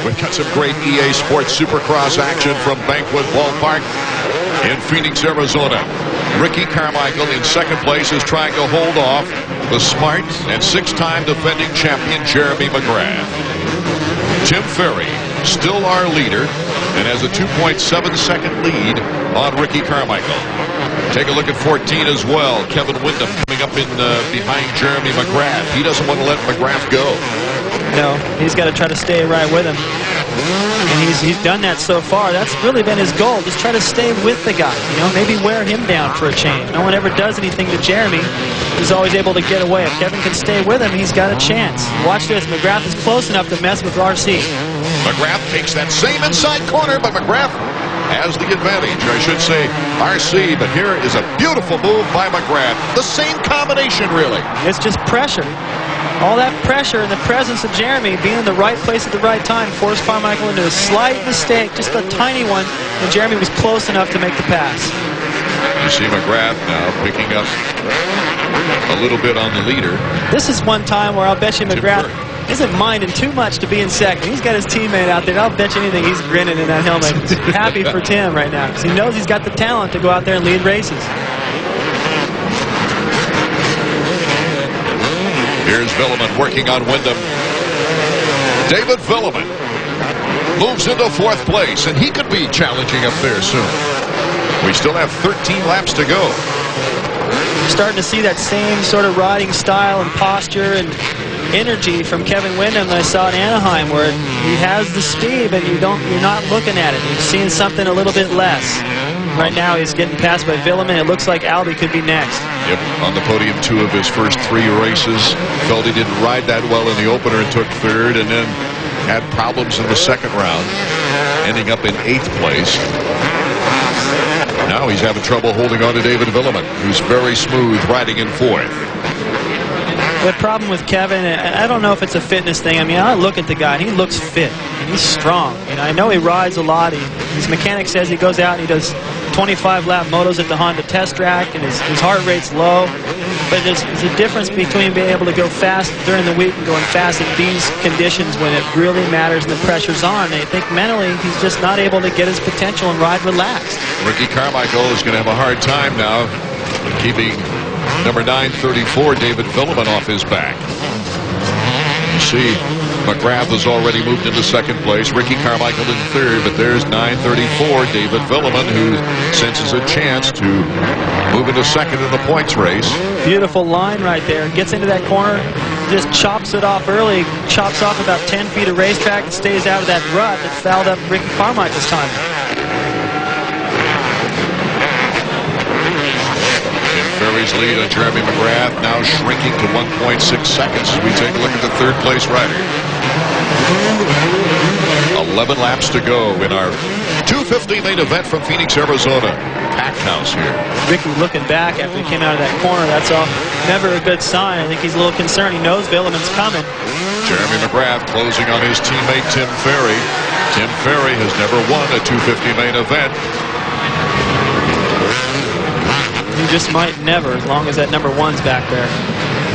We've got some great EA Sports Supercross action from Banquet Ballpark in Phoenix, Arizona. Ricky Carmichael in second place is trying to hold off the smart and six-time defending champion Jeremy McGrath. Tim Ferry, still our leader, and has a 2.7-second lead on Ricky Carmichael. Take a look at 14 as well. Kevin Windham coming up in behind Jeremy McGrath. He doesn't want to let McGrath go. No, he's got to try to stay right with him. And he's done that so far. That's really been his goal. Just try to stay with the guy. You know, maybe wear him down for a change. No one ever does anything to Jeremy. He's always able to get away. If Kevin can stay with him, he's got a chance. Watch this. McGrath is close enough to mess with RC. McGrath takes that same inside corner, but McGrath has the advantage. I should say RC, but here is a beautiful move by McGrath. The same combination, really. It's just pressure. All that pressure in the presence of Jeremy being in the right place at the right time forced Carmichael into a slight mistake, just a tiny one, and Jeremy was close enough to make the pass. You see McGrath now picking up a little bit on the leader. This is one time where I'll bet you McGrath isn't minding too much to be in second. He's got his teammate out there. I'll bet you anything he's grinning in that helmet. He's happy for Tim right now because he knows he's got the talent to go out there and lead races. Here's Villeman working on Windham. David Villeman moves into fourth place, and he could be challenging up there soon. We still have 13 laps to go. We're starting to see that same sort of riding style and posture and energy from Kevin Windham that I saw in Anaheim, where he has the speed, but you're not looking at it. You're seeing something a little bit less. Right now he's getting passed by Villeman. It looks like Albie could be next. Yep, on the podium 2 of his first 3 races. Felt he didn't ride that well in the opener and took 3rd, and then had problems in the second round, ending up in 8th place. Now he's having trouble holding on to David Villeman, who's very smooth riding in 4th. The problem with Kevin, I don't know if it's a fitness thing. I mean, I look at the guy, and he looks fit, and he's strong. And I know he rides a lot. His mechanic says he goes out and he does 25-lap motos at the Honda test track, and his heart rate's low. But there's a difference between being able to go fast during the week and going fast in these conditions when it really matters and the pressure's on. And I think mentally, he's just not able to get his potential and ride relaxed. Ricky Carmichael is going to have a hard time now keeping number 934, David Villeman, off his back. You see, McGrath has already moved into second place. Ricky Carmichael in 3rd, but there's 934, David Villeman, who senses a chance to move into second in the points race. Beautiful line right there. Gets into that corner, just chops it off early, chops off about 10 feet of racetrack and stays out of that rut that fouled up Ricky Carmichael's time. Ferry's lead on Jeremy McGrath now shrinking to 1.6 seconds as we take a look at the 3rd place rider. 11 laps to go in our 250 main event from Phoenix, Arizona. Packed house here. Ricky looking back after he came out of that corner. That's all never a good sign. I think he's a little concerned. He knows Villeman's coming. Jeremy McGrath closing on his teammate Tim Ferry. Tim Ferry has never won a 250 main event. You just might never, as long as that number 1's back there.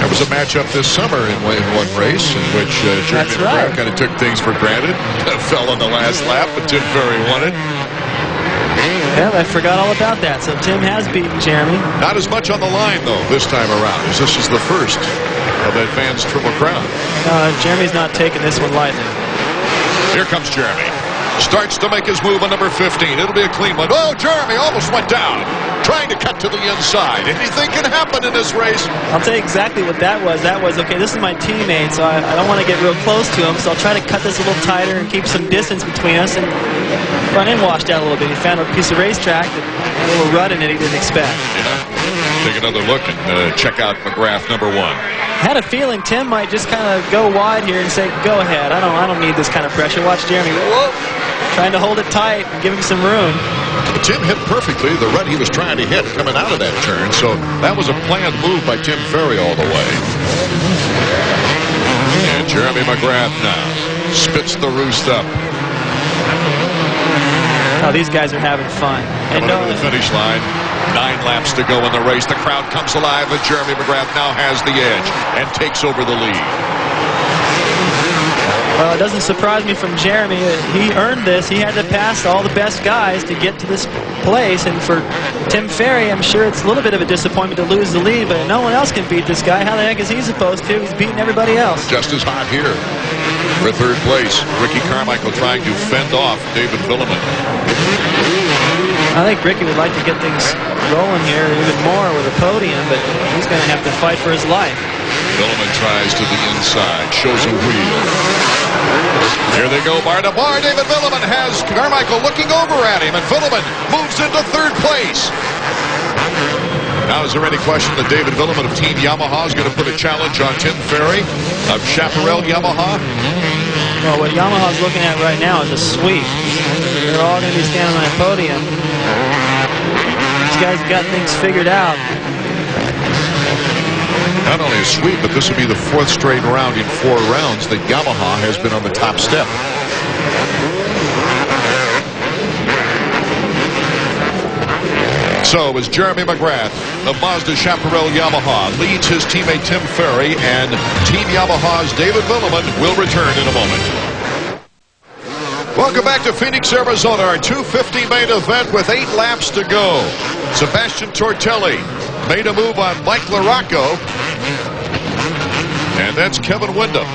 There was a matchup this summer in one race in which Jeremy McGrath kind of took things for granted. Fell on the last lap, but Tim Ferry won it. Yeah, I forgot all about that. So Tim has beaten Jeremy. Not as much on the line, though, this time around, as this is the first of Advanced Triple Crown. Jeremy's not taking this one lightly. Here comes Jeremy. Starts to make his move on number 15. It'll be a clean one. Oh, Jeremy almost went down. Trying to cut to the inside. Anything can happen in this race. I'll tell you exactly what that was. That was, okay, this is my teammate, so I don't want to get real close to him, so I'll try to cut this a little tighter and keep some distance between us. And front end washed out a little bit. He found a piece of racetrack that had a little rut in it he didn't expect. Yeah. Take another look and check out McGrath number 1. Had a feeling Tim might just kind of go wide here and say, go ahead. I don't need this kind of pressure. Watch Jeremy. Whoa. Trying to hold it tight and give him some room. Tim hit perfectly the rut he was trying to hit coming out of that turn, so that was a planned move by Tim Ferry all the way. And Jeremy McGrath now spits the roost up. Oh, these guys are having fun. And over the finish line. 9 laps to go in the race. The crowd comes alive, and Jeremy McGrath now has the edge and takes over the lead. Well, it doesn't surprise me from Jeremy. He earned this. He had to pass all the best guys to get to this place. And for Tim Ferry, I'm sure it's a little bit of a disappointment to lose the lead, but no one else can beat this guy. How the heck is he supposed to? He's beating everybody else. Just as hot here for third place. Ricky Carmichael trying to fend off David Villeman. I think Ricky would like to get things rolling here even more with a podium, but he's going to have to fight for his life. Villeman tries to the inside, shows a wheel. Here they go, bar to bar. David Villeman has Carmichael looking over at him, and Villeman moves into third place. Now, is there any question that David Villeman of Team Yamaha is going to put a challenge on Tim Ferry of Chaparral Yamaha? Well, what Yamaha's looking at right now is a sweep. They're all going to be standing on a podium. These guys have got things figured out. Not only a sweep, but this will be the fourth straight round in 4 rounds that Yamaha has been on the top step. So as Jeremy McGrath of Mazda Chaparral Yamaha leads his teammate Tim Ferry, and Team Yamaha's David Villeman will return in a moment. Welcome back to Phoenix, Arizona, our 250 main event with 8 laps to go. Sebastian Tortelli made a move on Mike LaRocco, and that's Kevin Windham.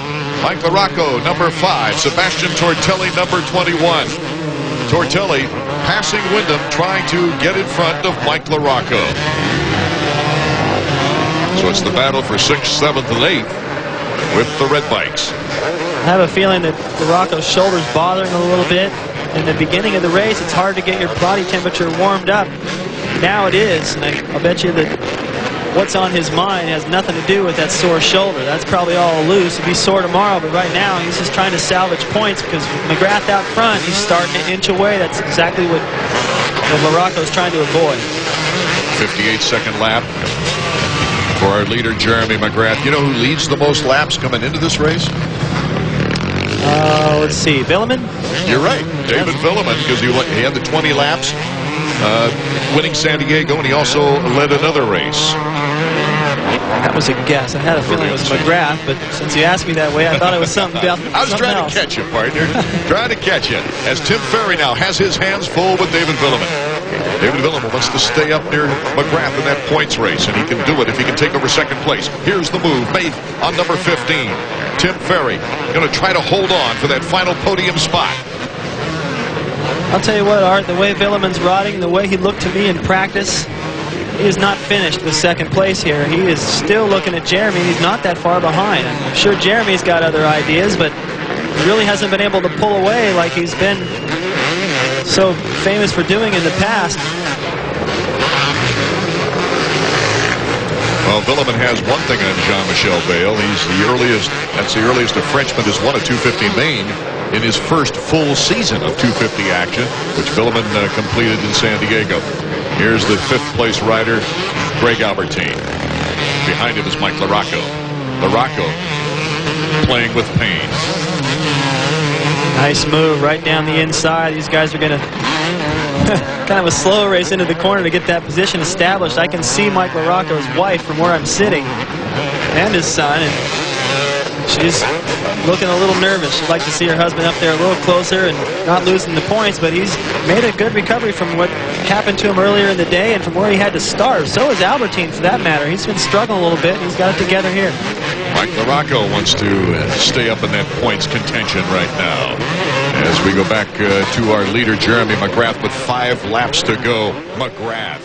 Mike LaRocco, number 5. Sebastian Tortelli, number 21. Tortelli passing Windham, trying to get in front of Mike LaRocco. So it's the battle for 6th, 7th, and 8th with the red bikes. I have a feeling that LaRocco's shoulder's bothering a little bit. In the beginning of the race, it's hard to get your body temperature warmed up. Now it is, and I'll bet you that what's on his mind has nothing to do with that sore shoulder. That's probably all loose. It'll be sore tomorrow, but right now he's just trying to salvage points because with McGrath out front, he's starting to inch away. That's exactly what LaRocco's trying to avoid. 58-second lap for our leader, Jeremy McGrath. You know who leads the most laps coming into this race? Let's see, Villeman? You're right, David Villeman, because he had the 20 laps, winning San Diego, and he also led another race. That was a guess. I had a feeling it was McGrath, but since you asked me that way, I thought it was something else. I was trying to catch you, partner. Trying to catch you. As Tim Ferry now has his hands full with David Villeman. David Villeman wants to stay up near McGrath in that points race, and he can do it if he can take over second place. Here's the move made on number 15. Tim Ferry going to try to hold on for that final podium spot. I'll tell you what, Art, the way Villeman's riding, the way he looked to me in practice, he is not finished with second place here. He is still looking at Jeremy. He's not that far behind. I'm sure Jeremy's got other ideas, but he really hasn't been able to pull away like he's been so famous for doing in the past. Well, Villeman has one thing on Jean-Michel Bayle. He's the earliest, that's the earliest a Frenchman has won a 250 main in his first full season of 250 action, which Villeman completed in San Diego. Here's the 5th place rider, Greg Albertine. Behind him is Mike LaRocco. LaRocco playing with pain. Nice move right down the inside. These guys are going to kind of a slow race into the corner to get that position established. I can see Mike LaRocco's wife from where I'm sitting and his son, and she's looking a little nervous. She'd like to see her husband up there a little closer and not losing the points, but he's made a good recovery from what happened to him earlier in the day and from where he had to start. So is Albertine, for that matter. He's been struggling a little bit, and he's got it together here. Mike LaRocco wants to stay up in that points contention right now. As we go back to our leader, Jeremy McGrath, with 5 laps to go. McGrath